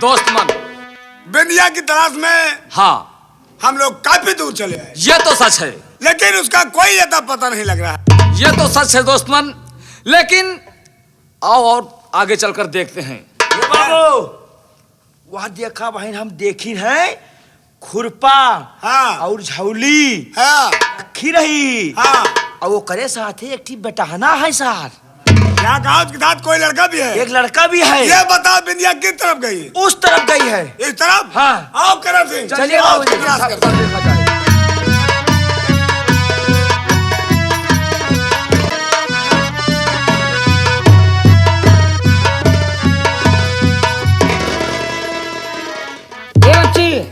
दोस्त मन बिंदिया की तलाश में हाँ हम लोग काफी दूर चले आए, ये तो सच है, लेकिन उसका कोई अता पता नहीं लग रहा है। ये तो सच है दोस्त मन, लेकिन आओ और आगे चलकर देखते हैं। ये बाबू वहाँ देखा बहन, हम देखी है खुरपा हाँ और झौली हाँ रखी रही हाँ। और वो करे साथ एक ठीक बेटहना है सार। क्या कहा उसके साथ कोई लड़का भी है? एक लड़का भी है। ये बता बिंदिया किस तरफ गई? उस तरफ गई है। इस तरफ? हाँ। आओ करण सिंह, चलिए आओ, बाबू जी, प्रयास सब करते हैं। देखा जाए।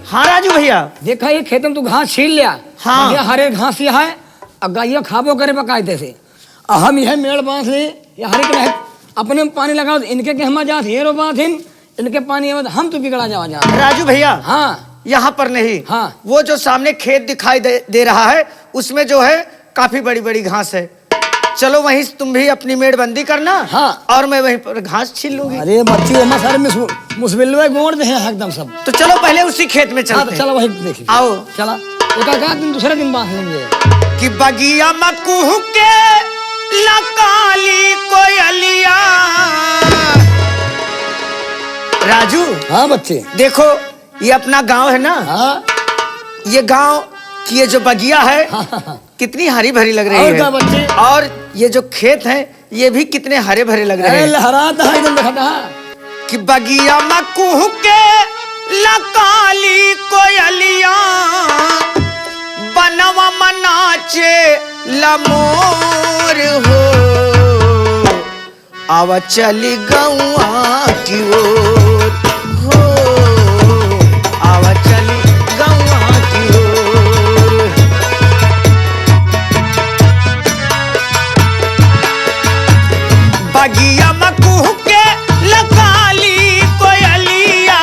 हाँ राजू भैया, देखा ये खेत में तू घास छील लिया। हाँ। ये हरे घास ये है, अब गाइया खाबो करे बकायदे से। हम यह मेड़ बांस ले, ये हरे के रहे अपने में पानी लगाओ, इनके के हम जात ये रो बात इनके पानी हम तो बिगड़ा जावा जा। राजू भैया, हाँ यहाँ पर नहीं, हाँ। वो जो सामने खेत दिखाई दे रहा है, उसमें जो है काफी बड़ी बड़ी घास है। चलो वहीं से तुम भी अपनी मेड़बंदी करना। हाँ। और मैं वहीं पर घास छील लूंगी। अरे बच्ची सारे मुस्बिल गोड़ दे एकदम सब। तो चलो पहले उसी खेत में हाँ चलते तो हैं। चलो वही देखिए। आओ। चला एक दिन दूसरे दिन बांस लेंगे। कि बगिया मकुह के लकाली कोयलिया। राजू हाँ बच्चे, देखो, ये अपना गांव है ना। हाँ ये गांव की ये जो बगिया है कितनी हरी भरी लग रही और क्या है। बच्चे? और ये जो खेत है ये भी कितने हरे भरे लग रहे हैं। लहराता है एकदम देखा। कि बगिया मकुह के लकाली कोयलिया बनवा मनाचे लमोर हो। आवा चली गौआ की ओर हो। आवा चली गौआ की ओर। बगिया मकुह के लकाली कोयलिया।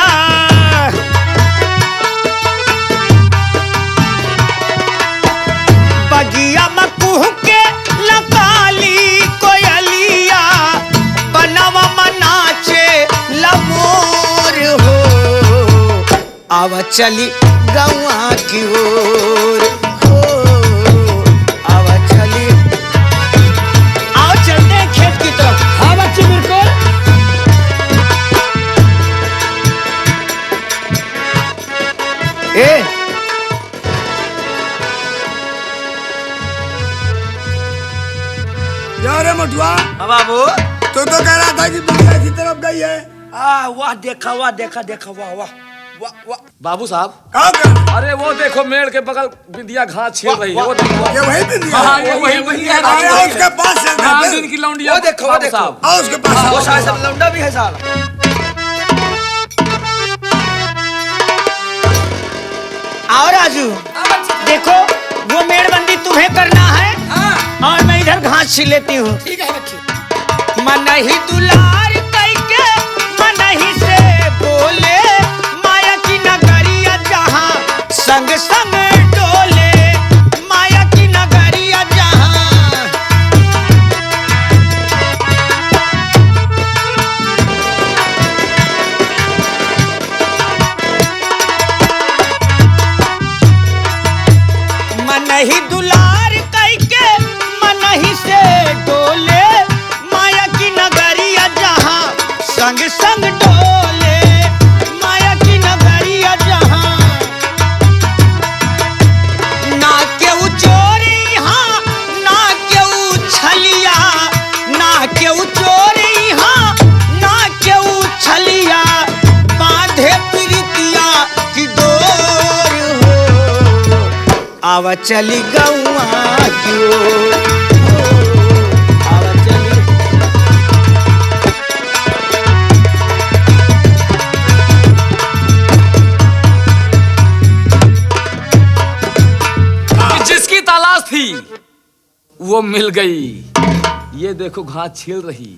बगिया मकुह के लकाली कोयलिया बनवा मनाचे लमोर हो। आवा चली गौआ की ओर हो। आवा चली, आओ चलते हैं खेत की तरफ। हाँ बच्चे बिल्कुल। ए क्या रे मटुआ, हाँ बाबू, तू तो कह रहा था कि बिंदिया की तरफ गई है। वाह देखा, वाह देखा, देखा, वाह वाह वाह वाह। बाबू साहब, कहाँ कर? अरे वो देखो मेड़ के बगल बिंदिया घास छील रही है, वो देखो। ये वही बिंदिया हाँ, है? ये वही है। आओ उसके पास चलते हाँ, हैं। इनकी लौंडिया। वो देखो, वो बाबू देखो। साहब। आओ उसके पास। वो शायद सब लौंडा भी है साला। आओ राजू, देखो वो मेड़बंदी तुम्हें करना है। और मैं इधर घास छील लेती हूँ। ठीक है बच्चे। मन ही दुलार कैके मन ही से बोले माया की नगरिया जहाँ संग संग डोले। माया की नगरिया जहाँ। मन ही दुलार कैके मन ही से डोले। माया की नगरिया जहाँ संग संग डोले। माया की नगरिया जहाँ। ना केहू चोरी हाँ ना केहू छलिया। ना केहू चोरी हाँ ना केहू छलिया। बांधे प्रीतिया की डोर हो। आवा चली गौआ की ओर हो। आवा चली। जिसकी तलाश थी वो मिल गई। ये देखो घास छील रही,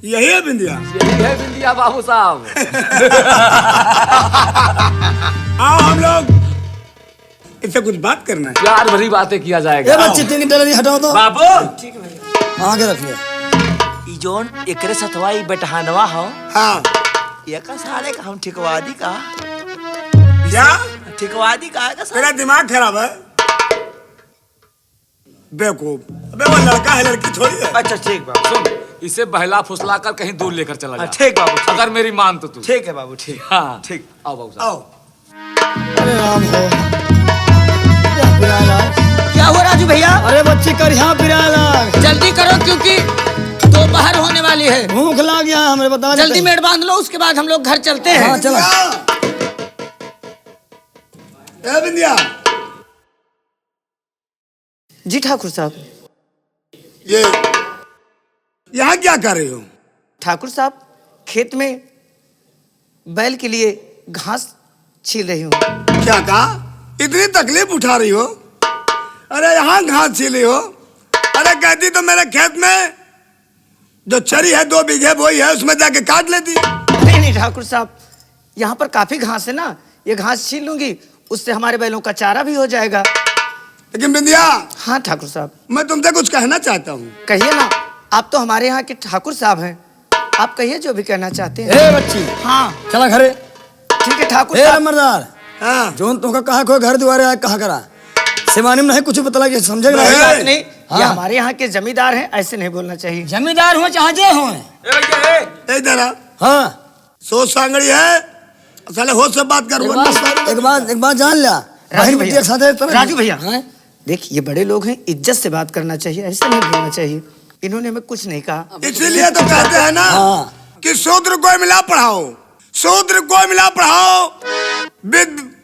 यही है बिंदिया। यही है बिंदिया बाबू साहब। आओ हम लोग इससे कुछ बात करना है। प्यार भरी बातें किया ये जाएगा। बच्चे तीन डलरी हटाओ तो। बाबू, आगे रख लिया। ई जोन एकरे सतवा ई बेटहानवा हो। हाँ ये का साले का हम ठिकवादी का क्या ठिकवादी का है का तेरा दिमाग खराब है बेवकूफ। अबे वो लड़का है लड़की थोड़ी है। अच्छा ठीक बाबू सुन, इसे बहला फुसला कर कहीं दूर लेकर चला जा। ठीक बाबू ठीक। अगर मेरी मान तो तू। ठीक है बाबू ठीक। हाँ ठीक। आओ बाबू साहब। आओ अरे राम हो क्या पिराला। क्या हुआ राजू भैया? अरे बच्ची कर यहाँ पिराला। जल्दी करो क्योंकि दोपहर होने वाली है। भूख लग गया हमें, बता जल्दी मेड़ बांध लो, उसके बाद हम लोग घर चलते हैं। हाँ चलो। ए बिंदिया, जी ठाकुर साहब। ये यहाँ क्या कर रही हो? ठाकुर साहब खेत में बैल के लिए घास छील रही हूँ। क्या कहा? इतनी तकलीफ उठा रही हो? अरे यहाँ घास छीली हो? अरे कहती तो मेरे खेत में जो चरी है 2 बीघे बोई है उसमें जाके काट लेती। नहीं नहीं ठाकुर साहब, यहाँ पर काफी घास है ना, ये घास छील लूंगी, उससे हमारे बैलों का चारा भी हो जाएगा। लेकिन बिंदिया, हाँ ठाकुर साहब। मैं तुमसे कुछ कहना चाहता हूँ। कहिए ना, आप तो हमारे यहाँ के ठाकुर साहब हैं, आप कहिए जो भी कहना चाहते हैं। ए बच्ची हाँ चला घरे। ठीक है ठाकुर ए साहब। नंबरदार, हाँ जोन तुमका कहा कोई घर द्वारे आया कहा करा सिवानी में नहीं कुछ पता लगे समझे नहीं। कोई नहीं। बात नहीं, हाँ। ये हमारे यहाँ के जमींदार हैं, ऐसे नहीं बोलना चाहिए। जमींदार हो चाहे जे हो। ए जरा हाँ सोच सांगड़ी है, साले होश से बात कर। एक बात जान लिया। राजू बहन बेटी एक साथ है, तो राजू भैया, हाँ? देख ये बड़े लोग हैं, इज्जत से बात करना चाहिए, ऐसे नहीं बोलना चाहिए। इन्होंने हमें कुछ नहीं कहा। इसीलिए तो कहते हैं ना हाँ। कि शूद्र को मिला पढ़ाओ, शूद्र को मिला पढ़ाओ,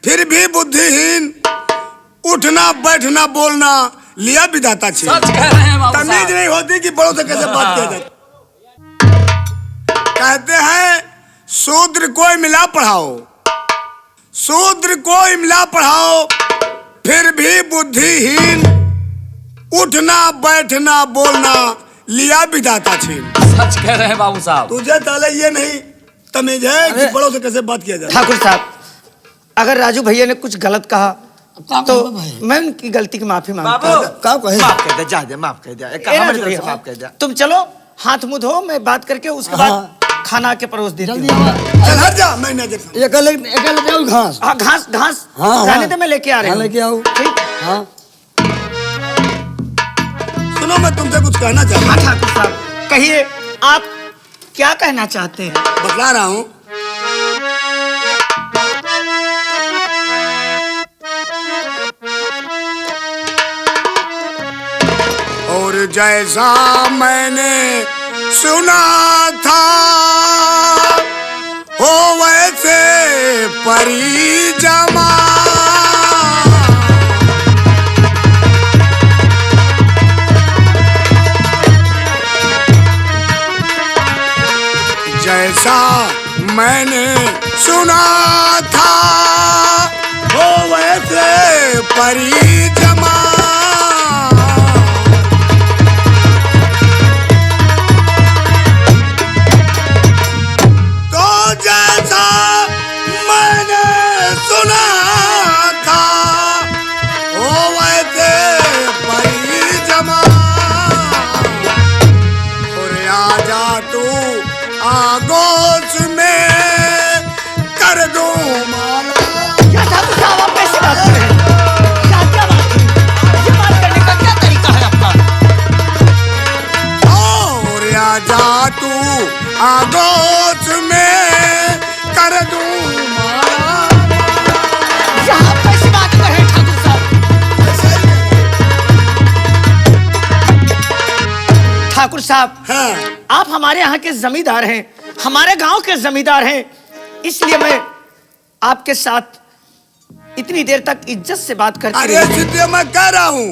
फिर भी बुद्धिहीन, उठना बैठना बोलना लिया विधाता छे। सच कह रहे हैं बाबू तमीज साहब। नहीं होती कि बड़ों से कैसे बात किया जाए। कहते हैं शूद्र को मिला पढ़ाओ, शूद्र को मिला पढ़ाओ, फिर भी बुद्धिहीन, उठना बैठना बोलना लिया विधाता छे। सच कह रहे हैं बाबू साहब। तुझे ताले ये नहीं तमीज है कि बड़ों से कैसे बात किया जाए। ठाकुर साहब, अगर राजू भैया ने कुछ गलत कहा तो मैं उनकी गलती की माफी मांगता हूँ। का कहे माफ कर दे, जा दे, माफ कर दे, एक ए, हमारी राजू तरफ से भैया, माफ कर दे। तुम चलो हाथ मुंह धो, मैं बात करके उसके बाद खाना के परोस देती जल्दी हूँ। आओ। चल हट जा, मैं नहीं देखता। एक ले आओ घास। हाँ घास घास हाँ, रहने हाँ। दे, मैं लेके आ रही हाँ, हूँ। लेके आओ। ठीक। हाँ सुनो, मैं तुमसे कुछ कहना चाहता हाँ हूँ। ठाकुर साहब कहिए, आप क्या कहना चाहते हैं? बतला रहा हूँ। और जैसा मैंने सुना था हो वैसे परी जमा, जैसा मैंने सुना था हो वैसे परी जमा, तो जैसा मैंने सुना था हो वैसे परी जमा, और आजा तू आगोश में कर दूं माला। क्या ठाकुर साहब आप कैसे बात कर रहे हैं? क्या बात है? ये बात करने का क्या तरीका है आपका? और आजा तू आगोश में कर दूं माला। ये आप कैसी बात कर रहे हैं ठाकुर साहब? ठाकुर साहब, हाँ, आप हमारे यहाँ के जमींदार हैं, हमारे गांव के जमींदार हैं, इसलिए मैं आपके साथ इतनी देर तक इज्जत से बात करती अरे रही। सीधे मैं कह रहा हूँ,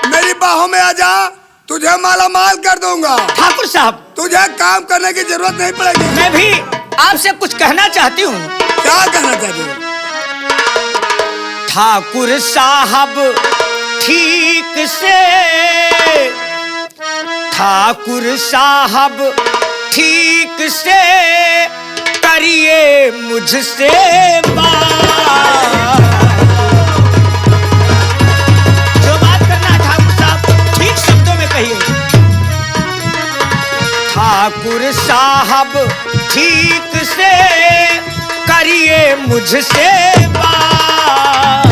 मेरी बाहों में आजा, तुझे माला माल कर दूंगा। ठाकुर साहब, तुझे काम करने की जरूरत नहीं पड़ेगी। मैं भी आपसे कुछ कहना चाहती हूँ। क्या कहना चाहते हो? ठाकुर साहब ठीक से, ठाकुर साहब ठीक से करिए मुझसे बात। जो बात करना है ठाकुर साहब ठीक शब्दों में कहिए। ठाकुर साहब ठीक से मुझसे बात।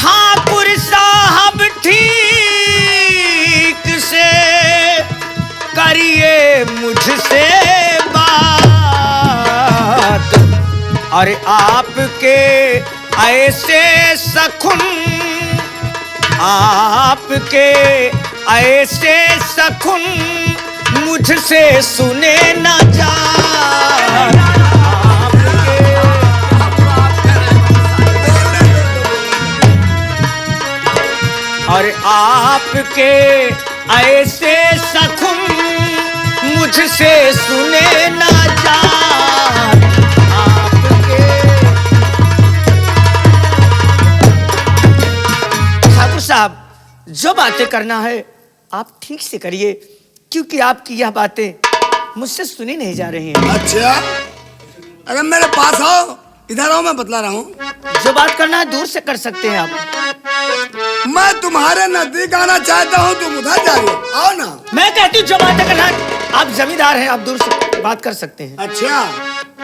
ठाकुर साहब ठीक से करिए मुझसे बात। और आपके ऐसे सखुन, आपके ऐसे सखुन मुझसे सुने न जाए। और आपके ऐसे सखुन मुझसे सुने न जाए। ठाकुर साहब, जो बातें करना है आप ठीक से करिए, क्योंकि आपकी यह बातें मुझसे सुनी नहीं जा रही हैं। अच्छा, अगर मेरे पास आओ, इधर आओ, मैं बतला रहा हूँ। जो बात करना है दूर से कर सकते हैं आप। मैं तुम्हारे नजदीक आना चाहता हूँ, तुम उधर जा रहे हो, आओ ना। मैं कहती हूँ जो बातें करना है, आप जमींदार हैं, आप दूर से बात कर सकते हैं। अच्छा,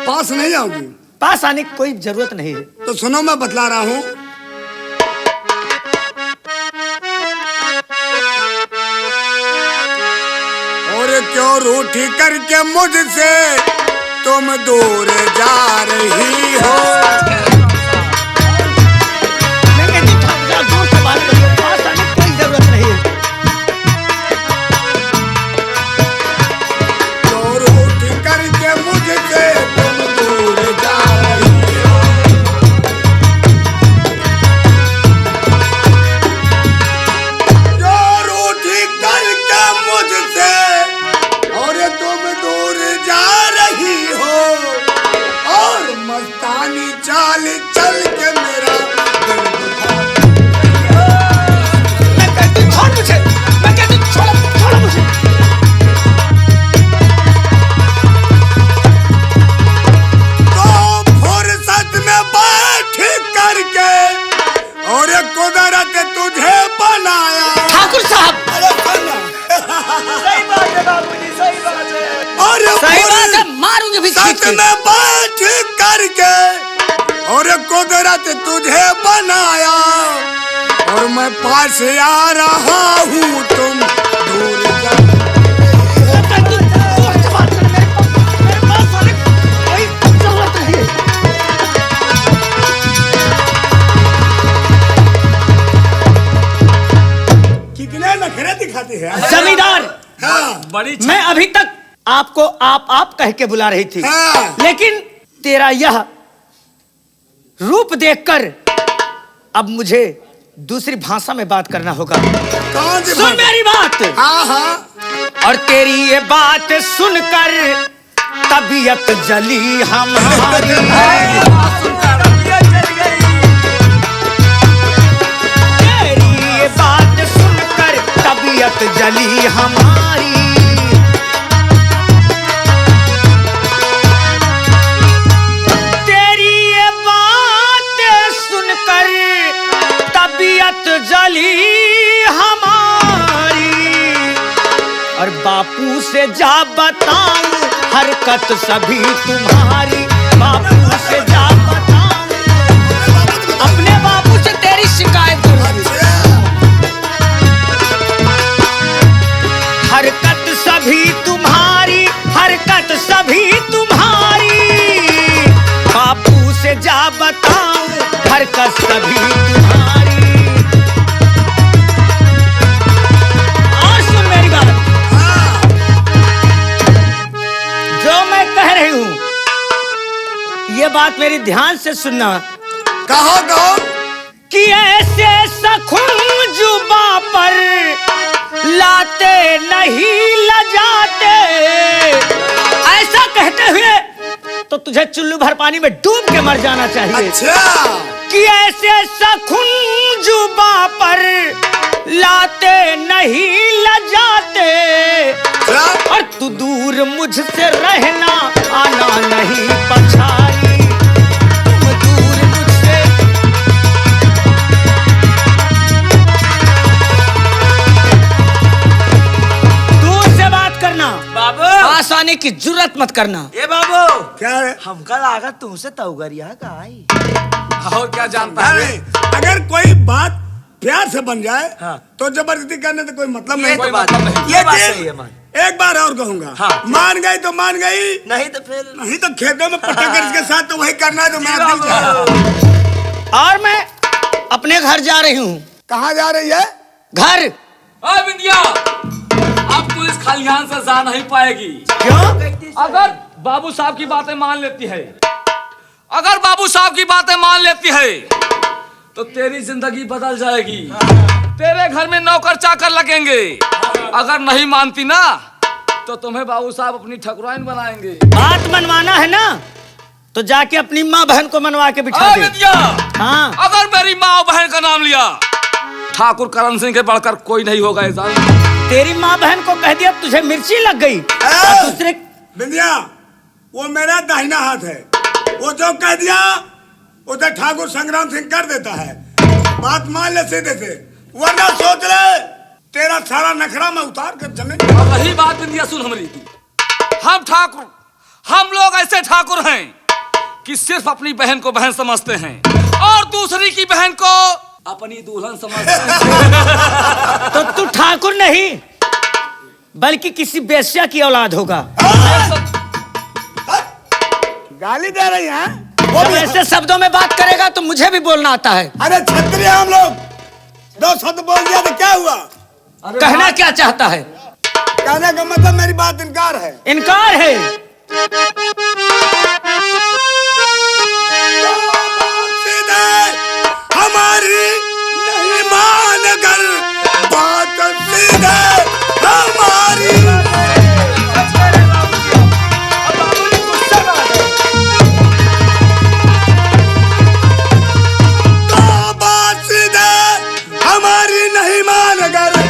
पास नहीं आओगी? पास आने की कोई जरूरत नहीं है। तो सुनो, मैं बतला रहा हूँ। और क्यों रूठी करके मुझसे तुम दूर जा रही हो? मैं कहती हूँ ठाकुर साहब दूर से बात करिए, पास आने की कोई जरूरत नहीं है। क्यों रूठी करके मुझसे तुम दूर जा रही हो? क्यों रूठी करके मुझसे और तुम दूर जा रही हो? और मस्तानी चाल चल के मेरा दिल दुखा। मैं कहती हूँ छोड़ मुझे, मैं कहती हूँ छोड़ो, छोड़ो मुझे। तो फुर्सत में बैठ करके और कुदरत तुझे बनाया। ठाकुर साहब, अरे सुनना। सही बात है बाबूजी, सही बात है। और सही बात है, मारूंगी भी खींच फुर्सत के। में बैठ करके और कुदरत तुझे बनाया। और मैं पास आ रहा हूँ, तुम दूर जा। मैं कहती हूँ दूर से बात कर, मेरे पास आने की कोई जरूरत नहीं है। कितने नखरे दिखाते हैं। जमींदार, हाँ, बड़ी मैं अभी तक आपको आप कह के बुला रही थी, हाँ। लेकिन तेरा यह रूप देखकर अब मुझे दूसरी भाषा में बात करना होगा। कौन सी सुन बात? मेरी बात। हाँ हाँ, और तेरी ये बात सुनकर तबीयत जली हमारी। तेरी ये बात सुनकर तबीयत जली हमारी। तेरी ये बात सुनकर तबीयत जली हमारी। और बापू से जा बताऊं हरकत सभी तुम्हारी। बापू से जा बताऊं, अपने बापू से तेरी शिकायत करूंगी। हरकत सभी तुम्हारी, हरकत सभी तुम्हारी। बापू से जा बताऊं हरकत सभी तुम्हारी। और सुन मेरी बात, जो मैं कह रही हूं ये बात मेरी ध्यान से सुनना। कहो कहो। कि ऐसे सखुन जुबा पर लाते नहीं लजाते। ऐसा कहते हुए तो तुझे चुल्लू भर पानी में डूब के मर जाना चाहिए। अच्छा, कि ऐसे सखुन जुबा पर लाते नहीं लजाते। क्या? और तू दूर मुझसे रहना, आना नहीं पछाई। तुम दूर मुझसे, दूर से बात करना। आने की जुर्रत मत करना। ए बाबू, क्या है? हमका लागत तुमसे तौगरिया का आई। और क्या जानता है? अरे अगर कोई बात प्यार से बन जाए हाँ। तो जबरदस्ती करने से कोई मतलब ये नहीं। तो बात मतलब नहीं, ये बात सही है मान। एक बार और कहूंगा, हाँ। मान गई तो मान गई, नहीं तो फिर नहीं तो खेतों में पटक कर इसके साथ तो वही करना है जो मेरा दिल चाह रहा है। और मैं अपने घर जा रही हूँ। कहाँ जा रही है? घर। ओए बिंदिया, अब तू इस खलिहान से जा नहीं पाएगी। क्यों? अगर बाबू साहब की बातें मान लेती है, अगर बाबू साहब की बातें मान लेती है तो तेरी जिंदगी बदल जाएगी। तेरे घर में नौकर चाकर लगेंगे। अगर नहीं मानती ना तो तुम्हें बाबू साहब अपनी ठकुराइन बनाएंगे। बात मनवाना है ना तो जाके अपनी माँ बहन को मनवा के बिठा ओए दे। बिंदिया, हाँ। अगर मेरी माँ और बहन का नाम लिया, ठाकुर करण सिंह के बढ़कर कोई नहीं होगा। तेरी माँ बहन को कह दिया तुझे मिर्ची लग गई। और दूसरे बिंदिया, वो मेरा दाहिना हाथ है, वो जो कह दिया उसे ठाकुर संग्राम सिंह कर देता है। बात मान ले सीधे से, वरना सोच ले तेरा सारा नखरा मैं उतार कर जमीन। और रही बात बिंदिया, सुन हमारी, हम ठाकुर, हम लोग ऐसे ठाकुर हैं कि सिर्फ अपनी बहन को बहन समझते हैं और दूसरी की बहन को अपनी दुल्हन समझते हैं। तो तू ठाकुर नहीं बल्कि किसी बेश्या की औलाद होगा। गाली दे रही है? जब ऐसे शब्दों में बात करेगा तो मुझे भी बोलना आता है। अरे क्षत्रिय हम लोग, दो शब्द बोल दिया तो क्या हुआ? कहना क्या चाहता है? कहने का मतलब मेरी बात इनकार है। इनकार है। हमारी नहीं मान कर बात सीधे हमारी। तो बात सीधे हमारी नहीं मान कर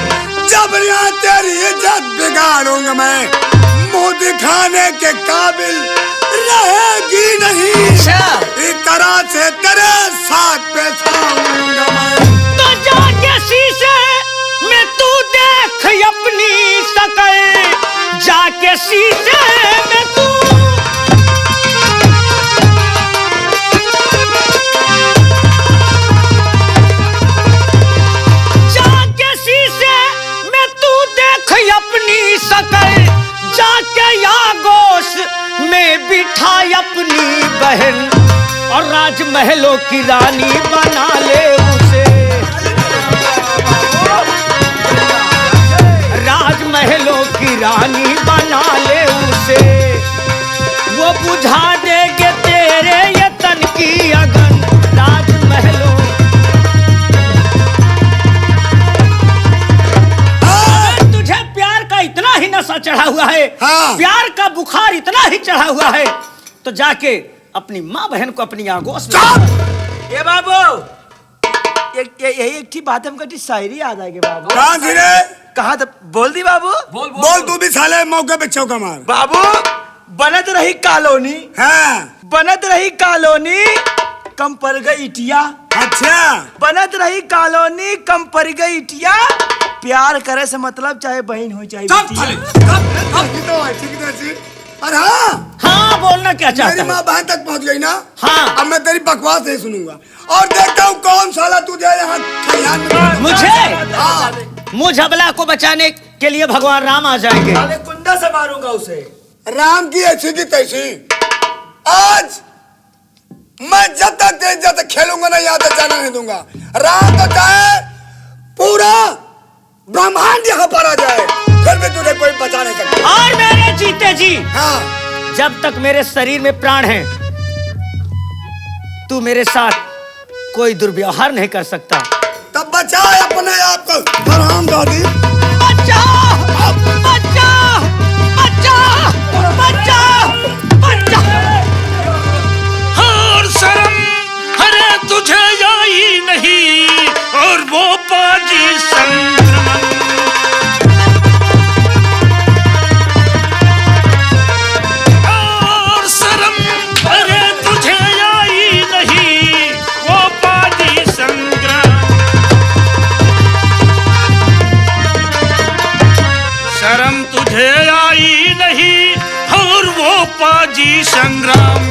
जबरियां तेरी इज्जत बिगाड़ूंगा मैं। मुंह दिखाने के काबिल रहेगी नहीं। इस तरह से तेरे साथ पेश आऊंगा मैं। तो जाके शीशे में तू देख अपनी शक्ल। जाके शीशे में तू जाके शीशे में तू देख अपनी शक्ल। जाके यागोश में बिठा अपनी बहन और राजमहलों की रानी बना ले उसे। राजमहलों की रानी बना ले उसे। वो बुझा देगे तेरे ये तन की अगन। राजमहलों तुझे प्यार का इतना ही नशा चढ़ा हुआ है। हाँ। प्यार का बुखार इतना ही चढ़ा हुआ है तो जाके अपनी माँ बहन को अपनी आगोश में। ए बाबू, यही एक ही बात हमको शायरी याद आएगी बाबू। कहाँ थी रे? कहा था? बोल दी बाबू। बोल तू भी साले मौके पे चौका मार। बाबू, बनत रही कॉलोनी, हाँ। बनत रही कॉलोनी कम पर गई इटिया। अच्छा। बनत रही कॉलोनी कम पर गई इटिया। प्यार करे से मतलब चाहे बहन हो चाहे बिटिया। अरे हाँ, हाँ बोलना क्या चाहता मेरी है? माँ बहन तक पहुँच गई ना। हाँ। अब मैं तेरी बकवास नहीं सुनूंगा और देखता हूँ कौन साला तुझे यहाँ खलिहान में। मुझे हाँ। मुझ अबला को बचाने के लिए भगवान राम आ जाएंगे। साले कुंडा से मारूंगा उसे। राम की ऐसी की तैसी। आज मैं जब तक तेज जब तक खेलूंगा ना यहाँ तक जाने नहीं दूंगा। राम तो चाहे पूरा ब्रह्मांड यहाँ पर आ जाए फिर भी तुझे कोई बचा नहीं सकता। और मेरे जीते जी हाँ। जब तक मेरे शरीर में प्राण है तू मेरे साथ कोई दुर्व्यवहार नहीं कर सकता। तब बचाए अपने आप को हरामजादी। बच्चा बच्चा बच्चा बच्चा बच्चा। और शर्म अरे तुझे आई नहीं और वो पाजी संक्रमण। और शर्म अरे तुझे आई नहीं वो पाजी संक्रमण। पाजी संग्राम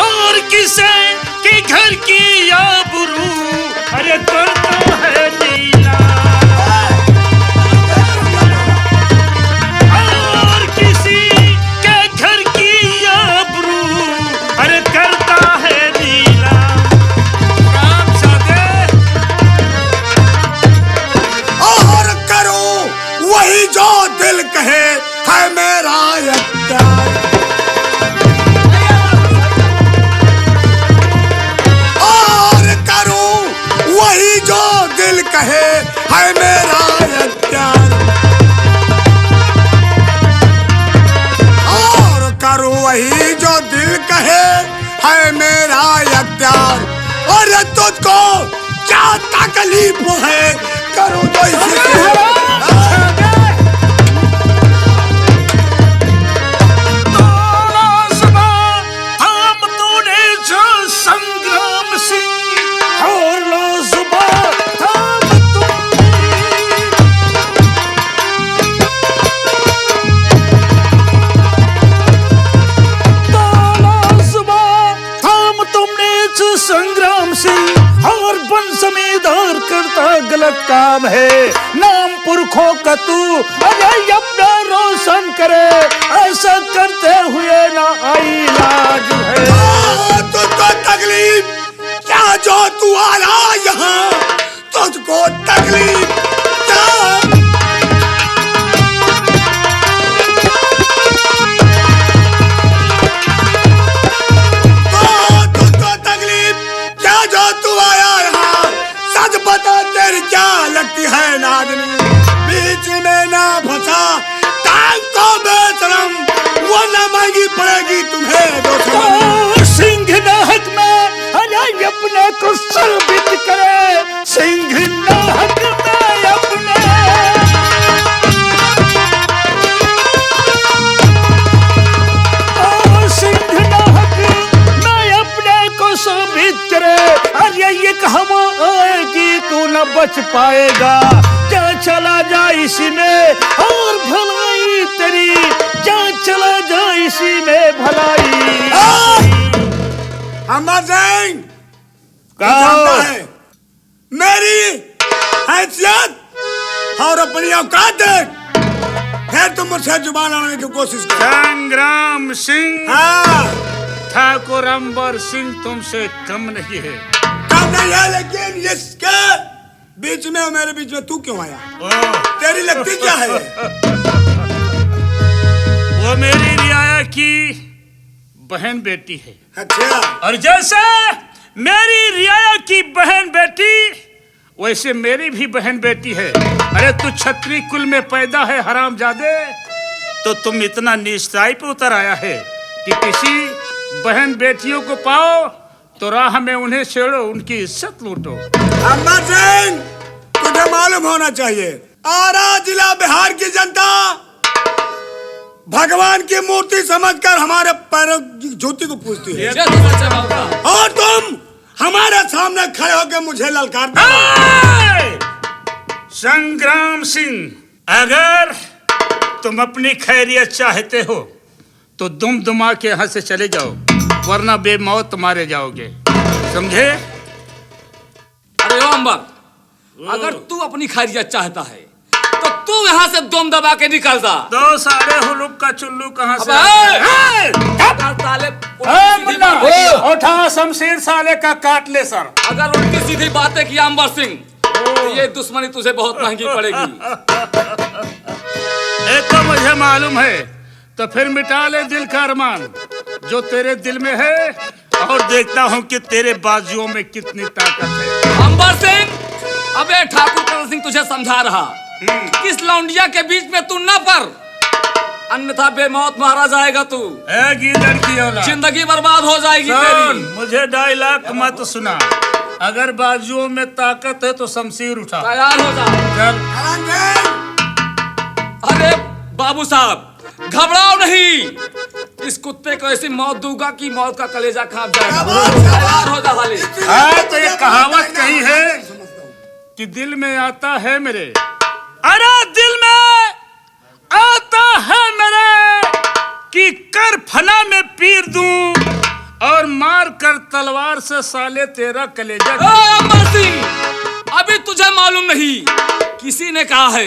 और किसे के घर की आबरू अरे करता है लीला और किसी के घर की आबरू अरे करता है लीला राम सादे और करो वही जो दिल कहे है मेरा अख्तियार। और करो वही जो दिल कहे है मेरा अख्तियार। और करो वही जो दिल कहे है मेरा अख्तियार। और तुझको क्या तकलीफ है करो तो इसी संग्राम सिंह और बन समेदार करता गलत काम है नाम पुरखों का तू अरे अपना रोशन करे ऐसा करते हुए ना आई लाज है तुझको तकलीफ क्या जो तू आया यहाँ तुझको तकलीफ क्या तेरी क्या लगती है नादनी बीच में ना फंसा टांग को बेशरम वो ना मांगी पड़ेगी तुम्हें दोस्तों। सिंह नाहक में अरे अपने को सर्वित करे सिंह नाहक में अपने सिंह नाहक में अपने को सर्वित करे अरे ये कहवा आएगी तू न बच पाएगा जा चला जा इसी में और भलाई तेरी जा चला जा इसी में भलाई अमर सिंह जानता है मेरी हैसियत और अपनी औकात देख फिर तुम मुझसे जुबान लड़ाने की कोशिश कर। संग्राम सिंह हाँ ठाकुर अंबर सिंह तुमसे कम नहीं है कम नहीं है लेकिन इसके बीच में और मेरे बीच में तू क्यों आया तेरी लगती क्या है वो मेरी रियाया की बहन बेटी है अच्छा और जैसे मेरी रियाया की बहन बेटी वैसे मेरी भी बहन बेटी है अरे तू छत्री कुल में पैदा है हरामजादे तो तुम इतना निश्चय पे उतर आया है कि किसी बहन बेटियों को पाओ तो राह में उन्हें छेड़ो उनकी इज्जत लूटो। अम्मा सिंह तुझे मालूम होना चाहिए आरा जिला बिहार की जनता भगवान की मूर्ति समझकर हमारे पैरों की जूती को पूजती है ये तो सच है बाबू साहब। और तुम हमारे सामने खड़े होकर मुझे ललकार दो। संग्राम सिंह अगर तुम अपनी खैरियत चाहते हो तो दुम दुमा के यहाँ से चले जाओ वरना बेमौत मारे जाओगे समझे। अरे ओ अंबर अगर तू अपनी खैरियत चाहता है तो तू यहाँ से दम दबा के निकल जा। दो सारे हुलुक का चुल्लू कहाँ से अगर ताले उठा शमशीर साले का काट ले सर। अगर उनकी सीधी बातें की अंबर सिंह तो ये दुश्मनी तुझे बहुत महंगी पड़ेगी। एक तो मुझे मालूम है तो फिर मिटा ले दिल का अरमान जो तेरे दिल में है और देखता हूँ कि तेरे बाजुओं में कितनी ताकत है। अंबर सिंह अबे ठाकुर करण सिंह तुझे समझा रहा किस लौंडिया के बीच में तू न पर अन्यथा बेमौत मारा जाएगा तू। गीदड़ की औलाद जिंदगी बर्बाद हो जाएगी तेरी। मुझे डायलॉग मत सुना अगर बाजुओं में ताकत है तो शमशीर उठा तैयार हो जा। चल। अरे बाबू साहब घबराओ नहीं इस कुत्ते को ऐसी मौत दूंगा कि मौत का कलेजा कांप जाएगा। तैयार हो जा हाली। तो ये कहावत कही है कि दिल में आता है मेरे अरे दिल में आता है मेरे कि कर कर फना में पीर दूं और मार कर तलवार से साले तेरा कलेजा। अमर सिंह, अभी तुझे मालूम नहीं, किसी ने कहा है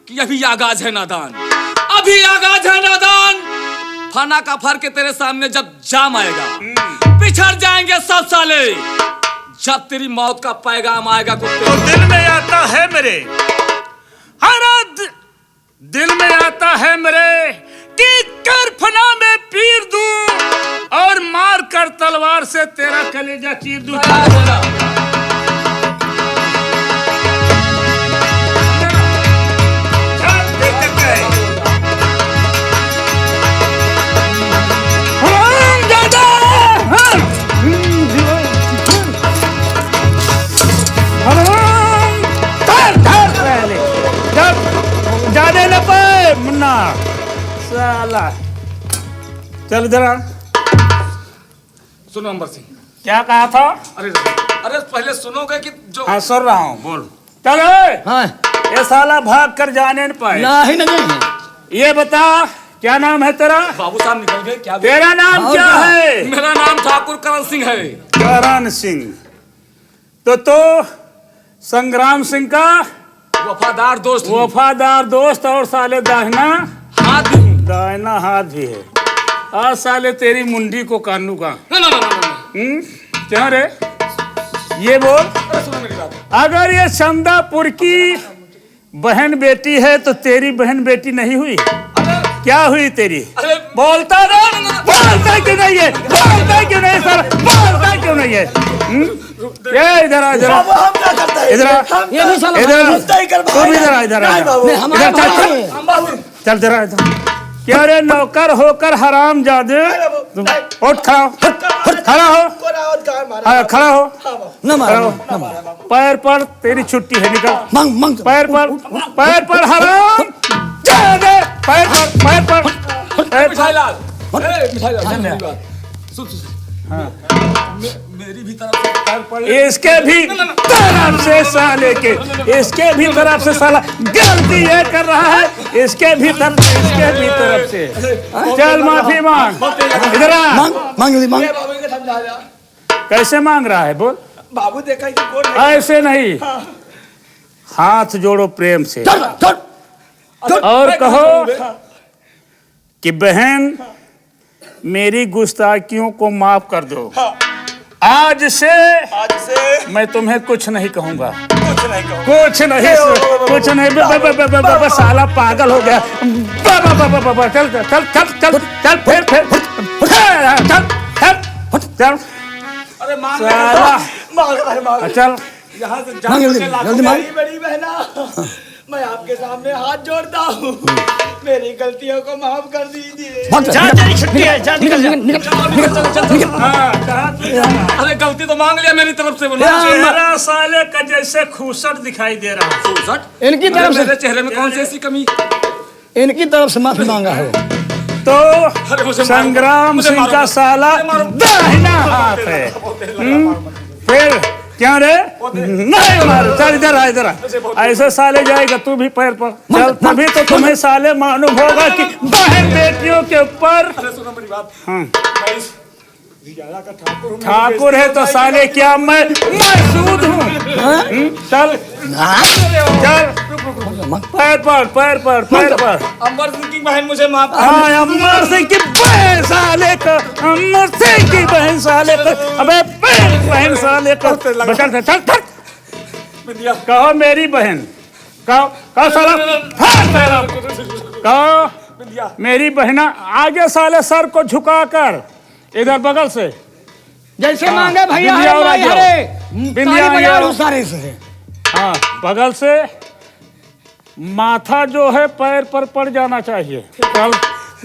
कि अभी आगाज है नादान, अभी आगाज है नादान। फना का फर्क तेरे सामने जब जाम आएगा, पिछड़ जाएंगे सब साले। जब तेरी मौत का पैगाम आएगा कुत्ते, तो दिल में आता है मेरे, दिल में आता है मेरे कि कर फना में पीर दूं और मार कर तलवार से तेरा कलेजा चीर दूं। जाने न पाए मुन्ना साला। चल इधर आ। सुनो अमर सिंह, क्या कहा था? अरे अरे पहले सुनोगे कि जो। हाँ सुन रहा हूँ, बोल। चल ए, हाँ ये साला भाग कर जाने न पाए। नहीं ये बता क्या नाम है तेरा? बाबू साहब निकल गए क्या? तेरा नाम और क्या क्या? है? मेरा नाम ठाकुर करण सिंह है। करण सिंह। तो संग्राम सिंह का वफादार दोस्त हूँ। वफादार दोस्त और साले दाहिना हाथ भी हूँ। दाहिना हाथ भी है। आज साले तेरी मुंडी को कानू का। ना। क्या रे? ये बोल, अरे सुनो मेरी बात। अगर ये चंदापुर की बहन बेटी है तो तेरी बहन बेटी नहीं हुई? क्या हुई तेरी? अरे बोलता ना, बोलता क्यों नहीं है? बोलता क्यों नहीं सर? बोलता क्यों नहीं है? ये इधर आ, इधर आ, हम क्या करते हैं? इधर आ, ये भी साला इधर आ, नहीं कर तू भी इधर आ, इधर आ, नहीं बाबू। नहीं, हमारा इधर चल, भाई है। चल इधर आ, इधर। क्या रे नौकर होकर हराम जादे? उठ खड़ा हो, खड़ा हो, हाँ, खड़ा हो, न खड़ा मारो हो। न मारो पैर पर तेरी छुट्टी है, निकल। मांग मांग पैर पर हराम जादे, पैर पर मिठाई लाल, मिठाई लाल, सुन मेरी बात। सुन। मेरी भी तरफ से पैर पड़े। इसके भी तरफ से साले के, इसके भी तरफ से साला गलती ये कर रहा है, इसके भी तरफ से। चल माफी मांग, इधर आ। मांग जल्दी मांग। कैसे मांग रहा है बोल? बाबू देखा कि कौन है? ऐसे नहीं, हाथ जोड़ो प्रेम से चल चल और कहो कि बहन मेरी गुस्ताखियों को माफ कर दो। आज से मैं तुम्हें कुछ नहीं कहूंगा, कुछ नहीं। बस साला पागल हो गया। चल चल चल चल चल, फिर चल अरे मांग साला, मांग चल यहाँ से मांग जल्दी जल्दी मांग। बड़ी बहना, मैं आपके सामने हाथ जोड़ता हूँ, मेरी गलतियों को माफ कर दीजिए। भाग जा, तेरी छुट्टी है, जा, निकल, निकल। अरे गलती तो मांग लिया मेरी तरफ से। चेहरा साले का जैसे खूसट दिखाई दे रहा है। इनकी तरफ मेरे से चेहरे में कौन सी ऐसी कमी? इनकी तरफ से माफी मांगा है। अरे तो मुझे संग्राम मुझे सिंह मारो। का साला दाहिना हाथ है। फिर क्या रे? नहीं मारो, चल इधर आ, इधर आ। ऐसे साले जाएगा तू भी पैर पर चल, तभी तो तुम्हें साले मालूम होगा कि बहन बेटियों के ऊपर। अरे सुनो मेरी बात। हाँ, मैं इस रियाला का ठाकुर हूँ। ठाकुर है तो साले क्या मैं सूद हूँ? चल चल, पैर पर। अमर सिंह की बहन मुझे माफ कर। हाँ, अमर सिंह की बहन साले का, अमर सिंह की बहन साले का, अबे बहन साले का। चल चल चल, बिंदिया। कहो मेरी बहन, कहो साला, हाँ तेरा, कहो बिंदिया। मेरी बहना। आगे साले सर को झुकाकर इधर बगल से जैसे मांगे भैया बिंदिया हरे और भाई आ जाओ। हरे बिंदिया ताली आ बजा जाओ। उस सारे से। हाँ, बगल से माथा जो है पैर पर पड़ जाना चाहिए। चल,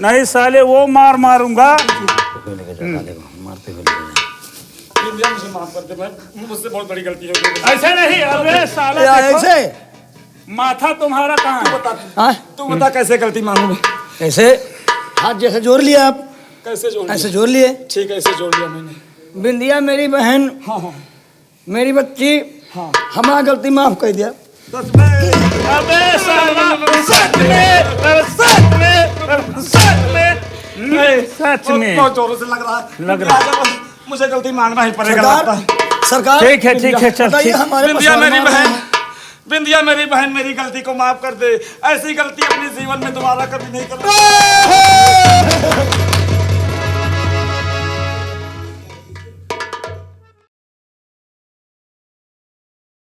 नहीं साले वो मारूंगा। बिंदिया मुझे माफ कर दे, मैं मुझसे बहुत बड़ी गलती हो गई। ऐसे नहीं, अबे साला देखो, ऐसे माथा तुम्हारा कहाँ है? हाँ तू बता कैसे गलती मांगू मैं? ऐसे हाथ जैसे जोड़ लिया आप, कैसे जोड़ ऐसे लिया? जोड़ लिए। ठीक है, ऐसे जोड़ लिया मैंने। बिंदिया मेरी बहन, हाँ। मेरी बच्ची, हमारा गलती माफ कर दिया। अबे साला सच में सच में बहुत जोरों से लग रहा है। लग रहा है। राजा, मुझे गलती मांगना ही पड़ेगा लगता है। सरकार ठीक है चल बताइए, ठीक। हमारे बिंदिया पसवान मेरी मान बहन, हैं। बिंदिया मेरी बहन, मेरी गलती को माफ कर दे। ऐसी गलती अपने जीवन में दोबारा कभी नहीं करना।